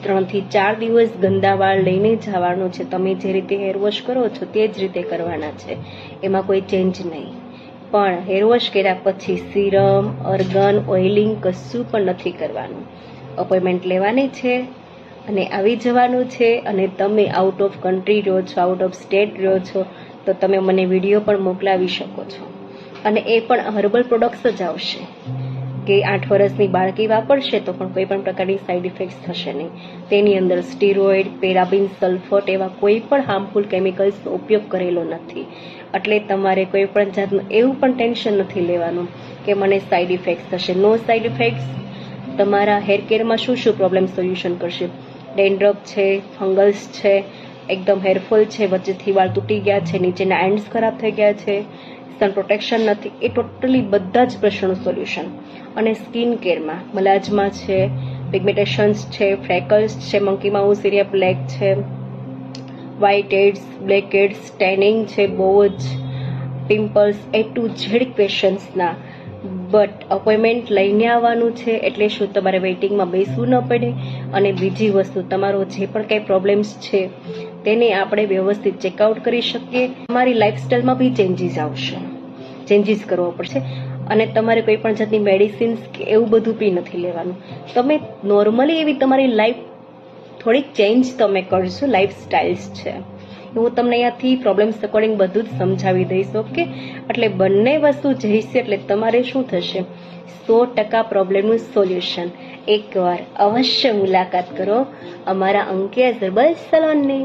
3 થી 4 દિવસ ગંદા વાળ લઈને જવાનું છે. તમે જે રીતે હેર વોશ કરો છો તે જ રીતે કરવાના છે, એમાં કોઈ ચેન્જ નહીં. પણ હેર વોશ કર્યા પછી સિરમ, અર્ગન, ઓઇલિંગ કશું પણ નથી કરવાનું. અપોઇન્ટમેન્ટ લેવાની છે અને આવી જવાનું છે. અને તમે આઉટ ઓફ કન્ટ્રી રહ્યો છો, આઉટ ઓફ સ્ટેટ રહ્યો છો, તો તમે મને વિડીયો પણ મોકલાવી શકો છો. અને એ પણ હર્બલ પ્રોડક્ટ્સ જ આવશે કે 8 વર્ષની બાળકી વાપરશે તો પણ કોઈ પણ પ્રકારની સાઈડ ઇફેક્ટ્સ થશે નહીં. તેની અંદર સ્ટીરોઇડ, પેરાબિન, સલ્ફેટ એવા કોઈ પણ હાર્મફુલ કેમિકલ્સનો ઉપયોગ કરેલો નથી. એટલે તમારે કોઈ પણ જાતનું એવું પણ ટેન્શન નથી લેવાનું કે મને સાઈડ ઇફેક્ટ્સ થશે. નો સાઈડ ઇફેક્ટ્સ. તમારા હેર કેરમાં શું પ્રોબ્લેમ સોલ્યુશન કરશે? ડેન્ડ્રફ છે, ફંગલ્સ છે, એકદમ હેરફોલ છે, વચ્ચેથી વાળ તૂટી ગયા છે, નીચેના એન્ડ્સ ખરાબ થઈ ગયા છે, સન પ્રોટેક્શન નથી, એ ટોટલી બધા જ પ્રશ્નોનું સોલ્યુશન. અને સ્કિન કેરમાં મલાજમા છે, પિગમેન્ટેશન્સ છે, ફ્રેકલ્સ છે, મંકી માઉસ એરિયા બ્લેક છે, white heads, black heads, tanning છે, બહુ જ પિમ્પલ્સ, એ ટુ ઝેડ ક્વેશ્ચન્સના. બટ અપોઇન્ટમેન્ટ લઈને આવવાનું છે. એટલે શું તમારે વેઇટિંગમાં બેસવું ન પડે. અને બીજી વસ્તુ, તમારો જે પણ કંઈ પ્રોબ્લેમ્સ છે તેને આપણે વ્યવસ્થિત ચેકઆઉટ કરી શકીએ. તમારી લાઈફસ્ટાઈલમાં બી ચેન્જીસ કરવો પડશે. અને તમારે કોઈ પણ જાતની મેડિસિન્સ કે એવું બધું બી નથી લેવાનું. તમે નોર્મલી એવી તમારી લાઈફ થોડીક ચેન્જ તમે કરશો. લાઈફસ્ટાઈલ્સ છે હું તમને અહીંયાથી પ્રોબ્લેમ્સ અકોર્ડિંગ બધું જ સમજાવી દઈશ. ઓકે, એટલે બંને વસ્તુ જઈશે એટલે તમારે શું થશે? 100% પ્રોબ્લેમનું સોલ્યુશન. એકવાર અવશ્ય મુલાકાત કરો અમારા અંકિયા હર્બલ સલોનની.